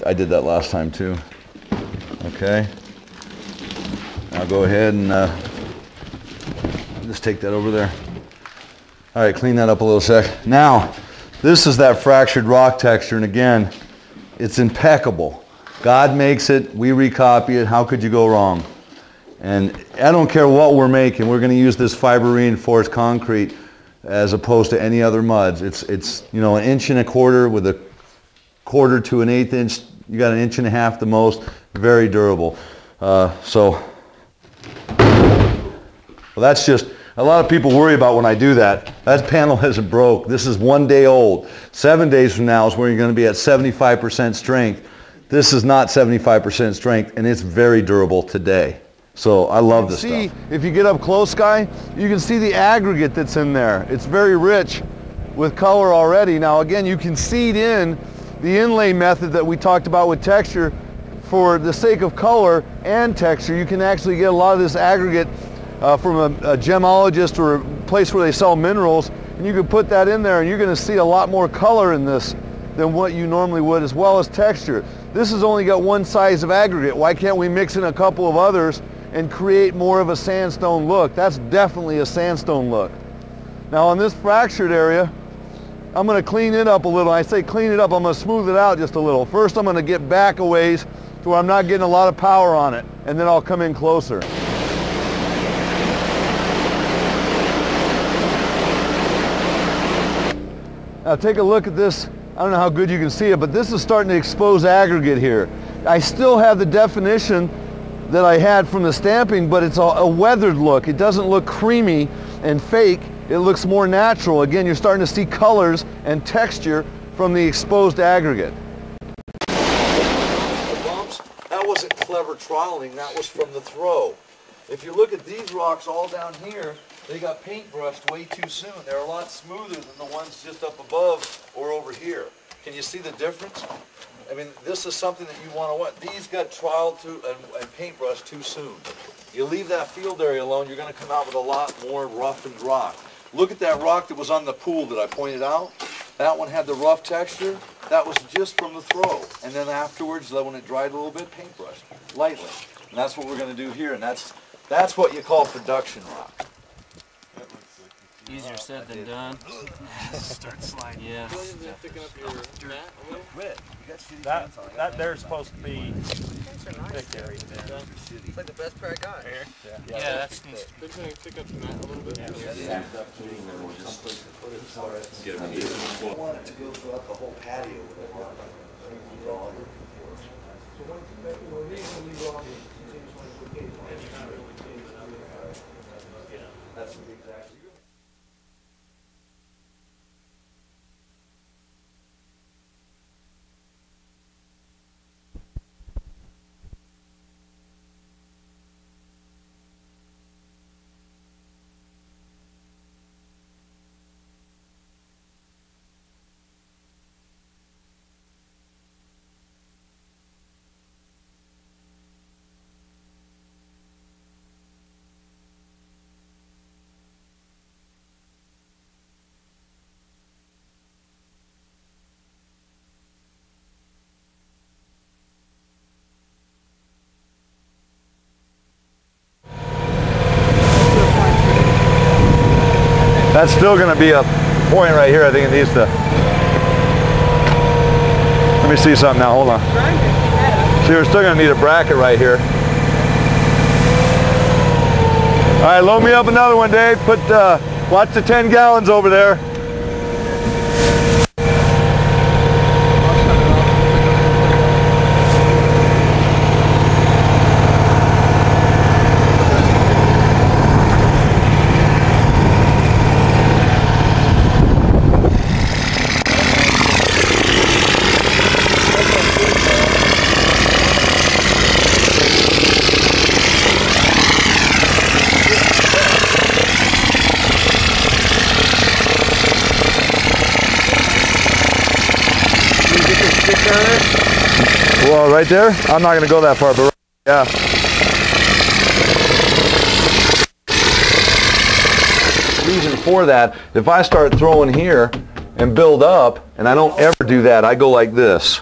I did that last time too. Okay. Now go ahead and just take that over there. All right, clean that up a little sec. Now, this is that fractured rock texture, and again, it's impeccable. God makes it, we recopy it, how could you go wrong? And I don't care what we're making, we're going to use this fiber reinforced concrete as opposed to any other muds. It's you know, 1.25 inches with a 1/4 to 1/8 inch, you got 1.5 inches the most, very durable. Well, that's just, a lot of people worry about when I do that. That panel isn't broke. This is 1 day old. 7 days from now is where you're going to be at 75% strength. This is not 75% strength, and it's very durable today. So I love this stuff. If you get up close, Sky, you can see the aggregate that's in there. It's very rich with color already. Now again, you can seed in the inlay method that we talked about with texture. For the sake of color and texture, you can actually get a lot of this aggregate from a gemologist or a place where they sell minerals, and you can put that in there and you're going to see a lot more color in this than what you normally would, as well as texture. This has only got one size of aggregate. Why can't we mix in a couple of others and create more of a sandstone look? That's definitely a sandstone look. Now on this fractured area, I'm going to clean it up a little. I say clean it up, I'm going to smooth it out just a little. First I'm going to get back a ways to where I'm not getting a lot of power on it, and then I'll come in closer. Now take a look at this. I don't know how good you can see it, but this is starting to expose aggregate here. I still have the definition that I had from the stamping, but it's a weathered look. It doesn't look creamy and fake. It looks more natural. Again, you're starting to see colors and texture from the exposed aggregate. The bumps, that wasn't clever troweling, that was from the throw. If you look at these rocks all down here, they got paintbrushed way too soon. They're a lot smoother than the ones just up above or over here. Can you see the difference? I mean, this is something that you want to watch. These got troweled and paintbrushed too soon. You leave that field area alone, you're going to come out with a lot more roughened rock. Look at that rock that was on the pool that I pointed out. That one had the rough texture. That was just from the throw. And then afterwards, when it dried a little bit, paintbrushed lightly. And that's what we're going to do here. And that's what you call production rock. Easier said than done. Start sliding. Yeah. That there's supposed to be thick area there. It's like the best pair I got. Yeah, that's They're going to pick up the mat a little bit. I want it to go throughout the whole patio with it. That's exactly. That's still going to be a point right here. I think it needs to. Let me see something now. Hold on. See, we're still going to need a bracket right here. All right, load me up another one, Dave. Watch the 10 gallons over there. Well, right there? I'm not going to go that far, but yeah. Reason for that, if I start throwing here and build up, and I don't ever do that, I go like this.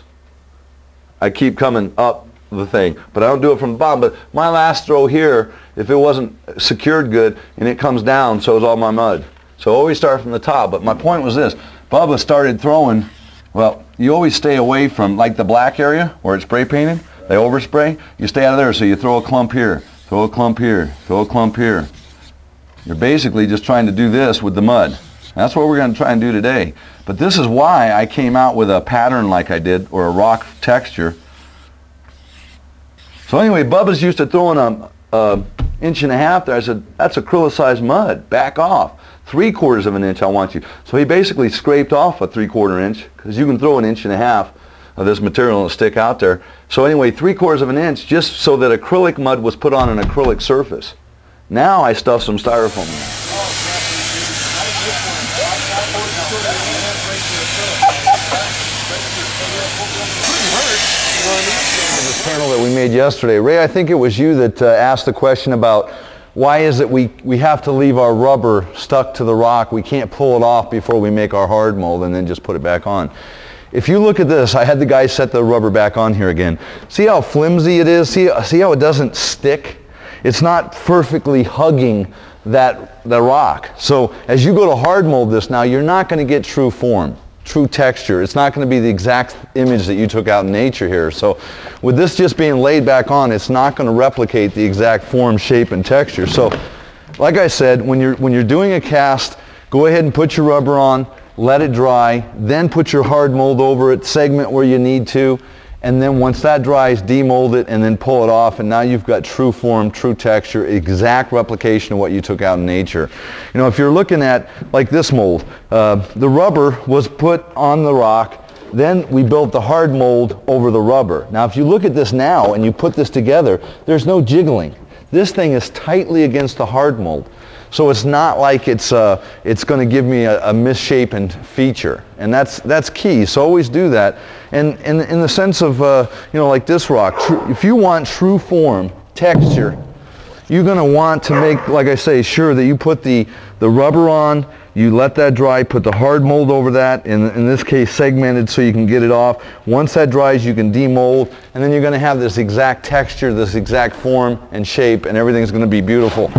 I keep coming up the thing, but I don't do it from the bottom. But my last throw here, if it wasn't secured good and it comes down, so is all my mud. So always start from the top. But my point was this: Bubba started throwing. Well, you always stay away from, like the black area where it's spray painted. They overspray. You stay out of there. So you throw a clump here, throw a clump here, throw a clump here. You're basically just trying to do this with the mud. That's what we're going to try and do today. But this is why I came out with a pattern like I did, or a rock texture. So anyway, Bubba's used to throwing a inch and a half there. I said, that's acrylicized mud. Back off. 3/4 of an inch I want you. So he basically scraped off a 3/4 inch, because you can throw an inch and a half of this material and stick out there. So anyway, 3/4 of an inch, just so that acrylic mud was put on an acrylic surface. Now I stuff some styrofoam in. This panel that we made yesterday, Ray, I think it was you that asked the question about why is it we have to leave our rubber stuck to the rock. We can't pull it off before we make our hard mold and then just put it back on. If you look at this, I had the guy set the rubber back on here again. See how flimsy it is? See how it doesn't stick? It's not perfectly hugging the rock. So as you go to hard mold this now, you're not going to get true form, true texture. It's not going to be the exact image that you took out in nature here. So with this just being laid back on, it's not going to replicate the exact form, shape, and texture. So like I said, when you're doing a cast, go ahead and put your rubber on, let it dry, then put your hard mold over it, segment where you need to, and then once that dries, demold it and then pull it off, and now you've got true form, true texture, exact replication of what you took out in nature. You know, if you're looking at like this mold, the rubber was put on the rock, then we built the hard mold over the rubber. Now if you look at this now and you put this together, there's no jiggling. This thing is tightly against the hard mold. So it's not like it's going to give me a misshapen feature, and that's key. So always do that. And in the sense of you know, like this rock, if you want true form, texture, you're going to want to make, like I say, sure that you put the rubber on, you let that dry, put the hard mold over that, in this case segmented so you can get it off. Once that dries, you can demold, and then you're going to have this exact texture, this exact form and shape, and everything's going to be beautiful.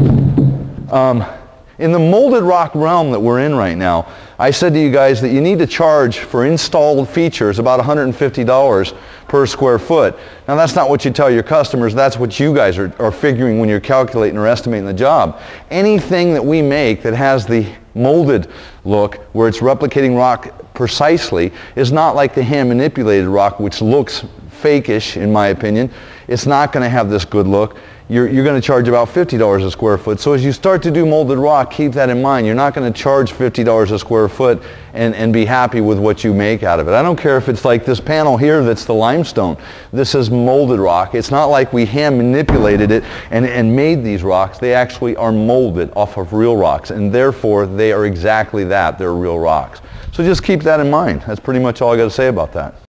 In the molded rock realm that we're in right now, I said to you guys that you need to charge for installed features about $150 per square foot. Now that's not what you tell your customers, that's what you guys are figuring when you're calculating or estimating the job. Anything that we make that has the molded look, where it's replicating rock precisely, is not like the hand manipulated rock, which looks fake-ish in my opinion. It's not going to have this good look. You're going to charge about $50 a square foot. So as you start to do molded rock, keep that in mind. You're not going to charge $50 a square foot and be happy with what you make out of it. I don't care if it's like this panel here that's the limestone. This is molded rock. It's not like we hand manipulated it and made these rocks. They actually are molded off of real rocks, and therefore they are exactly that. They're real rocks. So just keep that in mind. That's pretty much all I got to say about that.